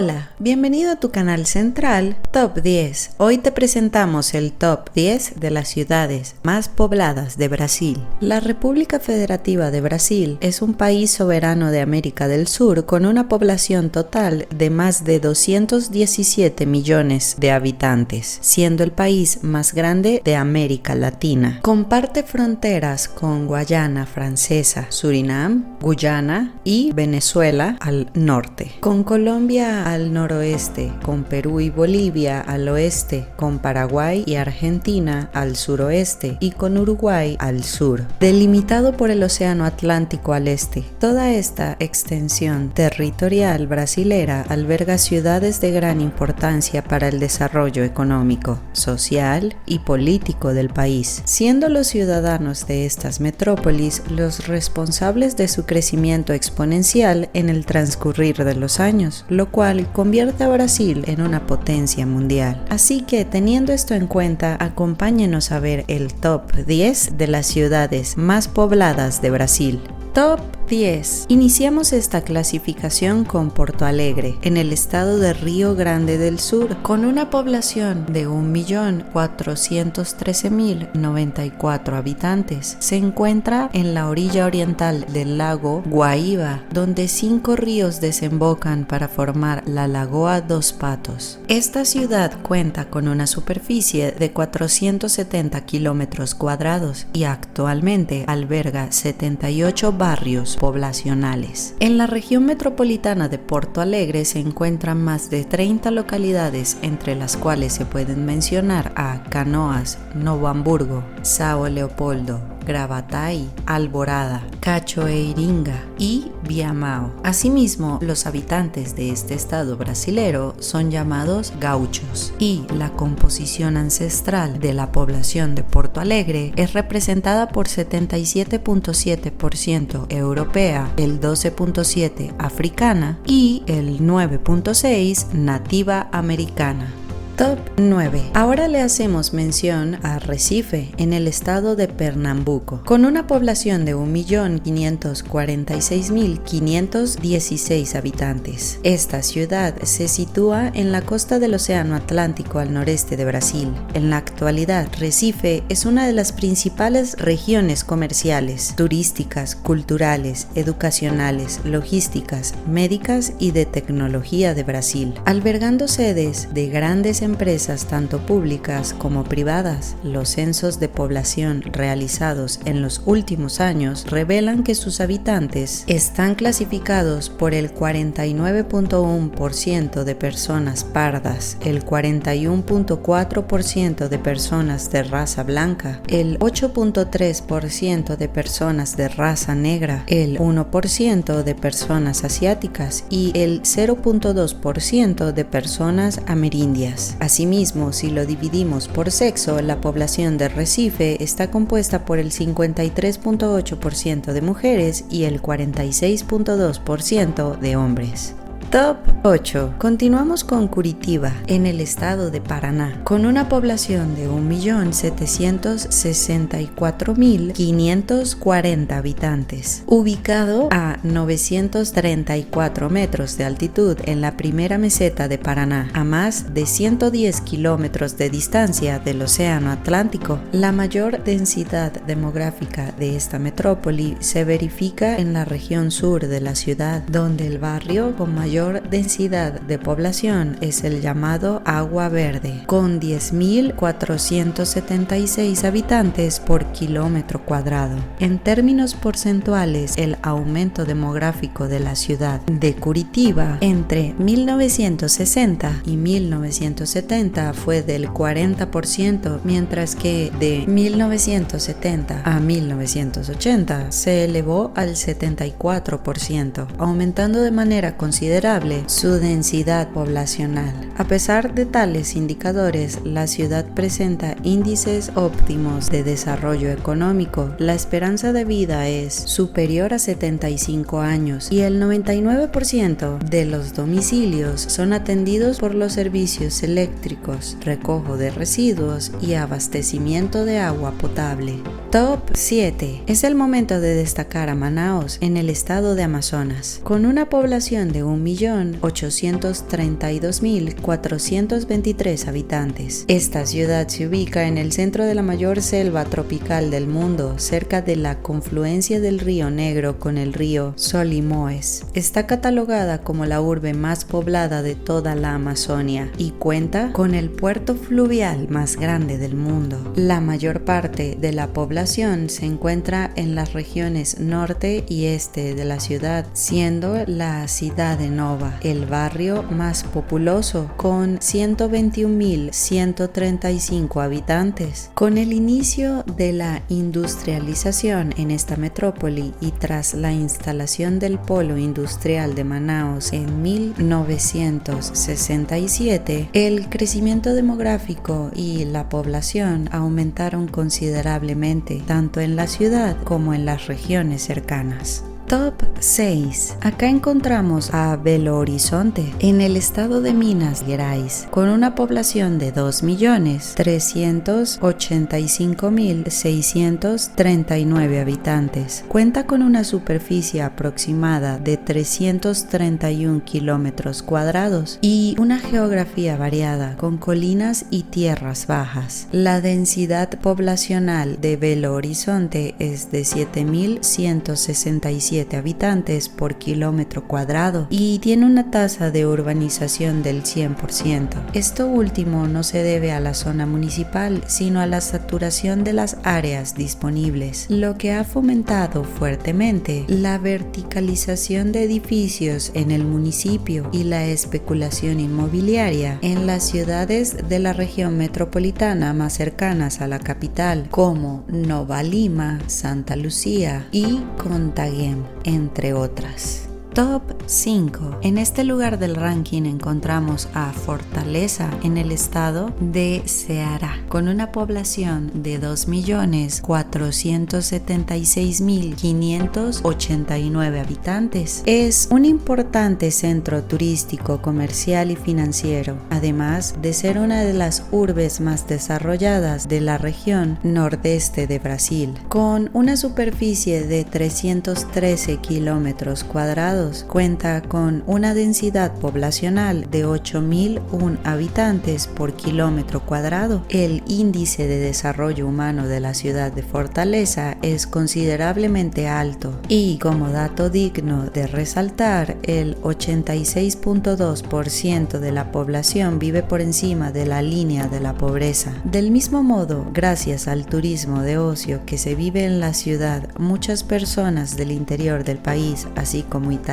Hola, bienvenido a tu canal central Top 10. Hoy te presentamos el Top 10 de las ciudades más pobladas de Brasil. La República Federativa de Brasil es un país soberano de América del Sur con una población total de más de 217 millones de habitantes, siendo el país más grande de América Latina. Comparte fronteras con Guayana Francesa, Surinam, Guyana y Venezuela al norte, con Colombia al noroeste, con Perú y Bolivia al oeste, con Paraguay y Argentina al suroeste y con Uruguay al sur, delimitado por el Océano Atlántico al este. Toda esta extensión territorial brasilera alberga ciudades de gran importancia para el desarrollo económico, social y político del país, siendo los ciudadanos de estas metrópolis los responsables de su crecimiento exponencial en el transcurrir de los años, lo cual convierte a Brasil en una potencia mundial. Así que, teniendo esto en cuenta, acompáñenos a ver el top 10 de las ciudades más pobladas de Brasil. Top 10. Iniciamos esta clasificación con Porto Alegre, en el estado de Río Grande del Sur, con una población de 1.413.094 habitantes. Se encuentra en la orilla oriental del lago Guaíba, donde 5 ríos desembocan para formar la Lagoa dos Patos. Esta ciudad cuenta con una superficie de 470 kilómetros cuadrados y actualmente alberga 78 barrios poblacionales. En la región metropolitana de Porto Alegre se encuentran más de 30 localidades, entre las cuales se pueden mencionar a Canoas, Novo Hamburgo, São Leopoldo, Gravataí, Alvorada, Cachoeiringa y Viamão. Asimismo, los habitantes de este estado brasilero son llamados gauchos y la composición ancestral de la población de Porto Alegre es representada por 77.7% europea, el 12.7% africana y el 9.6% nativa americana. Top 9. Ahora le hacemos mención a Recife, en el estado de Pernambuco, con una población de 1.546.516 habitantes. Esta ciudad se sitúa en la costa del Océano Atlántico al noreste de Brasil. En la actualidad, Recife es una de las principales regiones comerciales, turísticas, culturales, educacionales, logísticas, médicas y de tecnología de Brasil, albergando sedes de grandes empresas tanto públicas como privadas. Los censos de población realizados en los últimos años revelan que sus habitantes están clasificados por el 49.1% de personas pardas, el 41.4% de personas de raza blanca, el 8.3% de personas de raza negra, el 1% de personas asiáticas y el 0.2% de personas amerindias. Asimismo, si lo dividimos por sexo, la población de Recife está compuesta por el 53.8% de mujeres y el 46.2% de hombres. Top 8. Continuamos con Curitiba, en el estado de Paraná, con una población de 1.764.540 habitantes, ubicado a 934 metros de altitud en la primera meseta de Paraná, a más de 110 kilómetros de distancia del Océano Atlántico. La mayor densidad demográfica de esta metrópoli se verifica en la región sur de la ciudad, donde el barrio con mayor densidad de población es el llamado Agua Verde, con 10.476 habitantes por kilómetro cuadrado. En términos porcentuales, el aumento demográfico de la ciudad de Curitiba entre 1960 y 1970 fue del 40%, mientras que de 1970 a 1980 se elevó al 74%, aumentando de manera considerable su densidad poblacional. A pesar de tales indicadores, la ciudad presenta índices óptimos de desarrollo económico. La esperanza de vida es superior a 75 años y el 99% de los domicilios son atendidos por los servicios eléctricos, recojo de residuos y abastecimiento de agua potable. Top 7. Es el momento de destacar a Manaos, en el estado de Amazonas, con una población de 1.000.000 1.832.423 habitantes. Esta ciudad se ubica en el centro de la mayor selva tropical del mundo, cerca de la confluencia del río Negro con el río Solimões. Está catalogada como la urbe más poblada de toda la Amazonia y cuenta con el puerto fluvial más grande del mundo. La mayor parte de la población se encuentra en las regiones norte y este de la ciudad, siendo la Cidade Nova el barrio más populoso con 121.135 habitantes. Con el inicio de la industrialización en esta metrópoli y tras la instalación del polo industrial de Manaus en 1967, el crecimiento demográfico y la población aumentaron considerablemente, tanto en la ciudad como en las regiones cercanas. Top 6. Acá encontramos a Belo Horizonte, en el estado de Minas Gerais, con una población de 2.385.639 habitantes. Cuenta con una superficie aproximada de 331 kilómetros cuadrados y una geografía variada, con colinas y tierras bajas. La densidad poblacional de Belo Horizonte es de 7.167 habitantes por kilómetro cuadrado y tiene una tasa de urbanización del 100%. Esto último no se debe a la zona municipal, sino a la saturación de las áreas disponibles, lo que ha fomentado fuertemente la verticalización de edificios en el municipio y la especulación inmobiliaria en las ciudades de la región metropolitana más cercanas a la capital, como Nova Lima, Santa Lucía y Contagem, entre otras. Top 5. En este lugar del ranking encontramos a Fortaleza, en el estado de Ceará, con una población de 2.476.589 habitantes. Es un importante centro turístico, comercial y financiero, además de ser una de las urbes más desarrolladas de la región nordeste de Brasil. Con una superficie de 313 kilómetros cuadrados, cuenta con una densidad poblacional de 8.001 habitantes por kilómetro cuadrado. El índice de desarrollo humano de la ciudad de Fortaleza es considerablemente alto y, como dato digno de resaltar, el 86.2% de la población vive por encima de la línea de la pobreza. Del mismo modo, gracias al turismo de ocio que se vive en la ciudad, muchas personas del interior del país, así como italianos,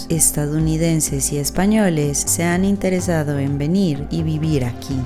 estadounidenses y españoles, se han interesado en venir y vivir aquí.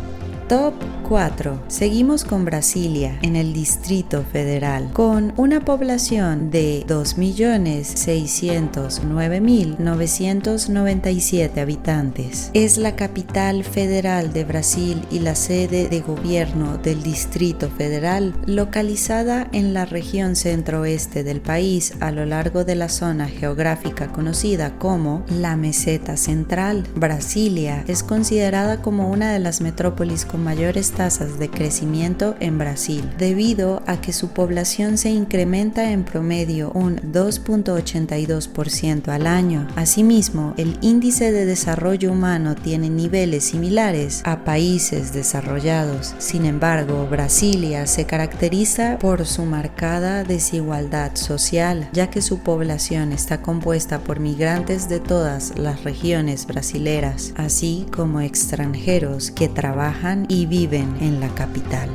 Top 4. Seguimos con Brasilia, en el Distrito Federal, con una población de 2.609.997 habitantes. Es la capital federal de Brasil y la sede de gobierno del Distrito Federal, localizada en la región centro-oeste del país, a lo largo de la zona geográfica conocida como la Meseta Central. Brasilia es considerada como una de las metrópolis con mayores tasas de crecimiento en Brasil, debido a que su población se incrementa en promedio un 2.82% al año. Asimismo, el índice de desarrollo humano tiene niveles similares a países desarrollados. Sin embargo, Brasilia se caracteriza por su marcada desigualdad social, ya que su población está compuesta por migrantes de todas las regiones brasileras, así como extranjeros que trabajan y viven en la capital.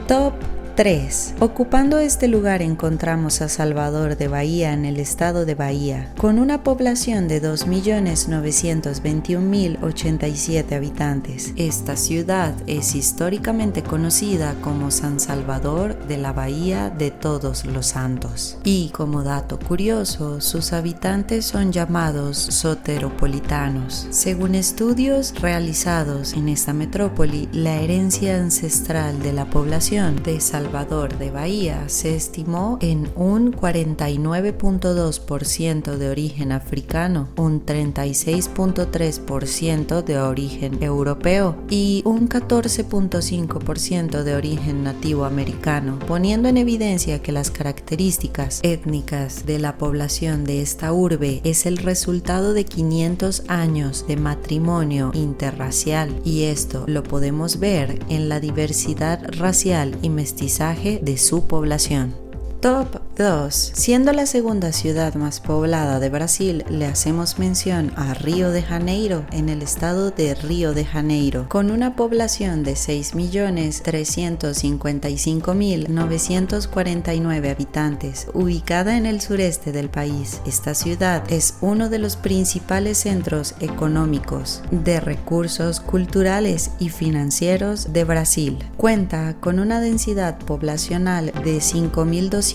Top 3. Ocupando este lugar encontramos a Salvador de Bahía, en el estado de Bahía, con una población de 2.921.087 habitantes. Esta ciudad es históricamente conocida como San Salvador de la Bahía de Todos los Santos. Y como dato curioso, sus habitantes son llamados soteropolitanos. Según estudios realizados en esta metrópoli, la herencia ancestral de la población de Salvador Salvador de Bahía se estimó en un 49.2% de origen africano, un 36.3% de origen europeo y un 14.5% de origen nativo americano, poniendo en evidencia que las características étnicas de la población de esta urbe es el resultado de 500 años de matrimonio interracial, y esto lo podemos ver en la diversidad racial y mestizaje de su población. Top 2. Siendo la segunda ciudad más poblada de Brasil, le hacemos mención a Río de Janeiro, en el estado de Río de Janeiro, con una población de 6.355.949 habitantes, ubicada en el sureste del país. Esta ciudad es uno de los principales centros económicos, de recursos culturales y financieros de Brasil. Cuenta con una densidad poblacional de 5.265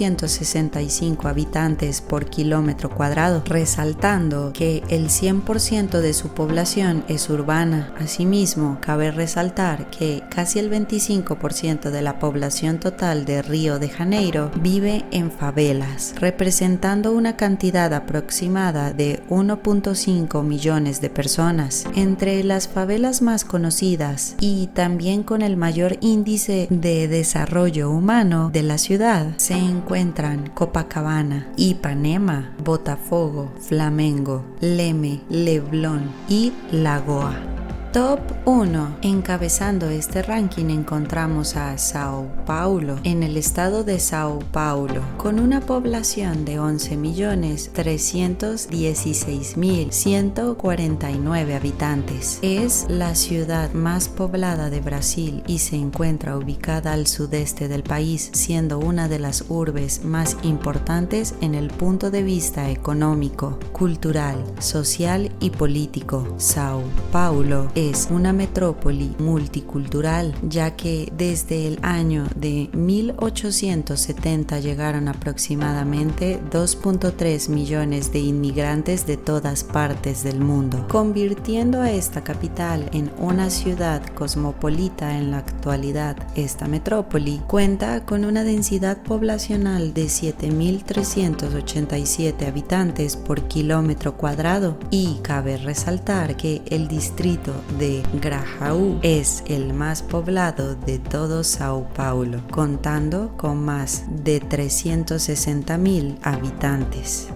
habitantes por kilómetro cuadrado, resaltando que el 100% de su población es urbana. Asimismo, cabe resaltar que casi el 25% de la población total de Río de Janeiro vive en favelas, representando una cantidad aproximada de 1.5 millones de personas. Entre las favelas más conocidas y también con el mayor índice de desarrollo humano de la ciudad se encuentran Copacabana, Ipanema, Botafogo, Flamengo, Leme, Leblon y Lagoa. Top 1. Encabezando este ranking encontramos a Sao Paulo, en el estado de Sao Paulo, con una población de 11.316.149 habitantes. Es la ciudad más poblada de Brasil y se encuentra ubicada al sudeste del país, siendo una de las urbes más importantes en el punto de vista económico, cultural, social y político. Sao Paulo es una metrópoli multicultural, ya que desde el año de 1870 llegaron aproximadamente 2.3 millones de inmigrantes de todas partes del mundo, convirtiendo a esta capital en una ciudad cosmopolita en la actualidad. Esta metrópoli cuenta con una densidad poblacional de 7.387 habitantes por kilómetro cuadrado, y cabe resaltar que el distrito de Grajaú es el más poblado de todo Sao Paulo, contando con más de 360.000 habitantes.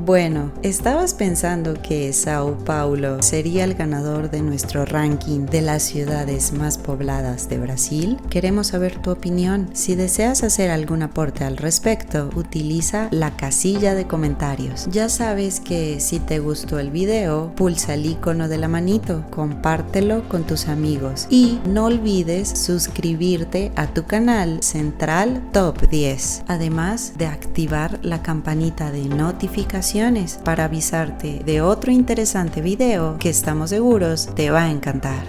Bueno, ¿estabas pensando que Sao Paulo sería el ganador de nuestro ranking de las ciudades más pobladas de Brasil? Queremos saber tu opinión. Si deseas hacer algún aporte al respecto, utiliza la casilla de comentarios. Ya sabes que si te gustó el video, pulsa el icono de la manito, compártelo con tus amigos y no olvides suscribirte a tu canal Central Top 10, además de activar la campanita de notificaciones para avisarte de otro interesante video que estamos seguros te va a encantar.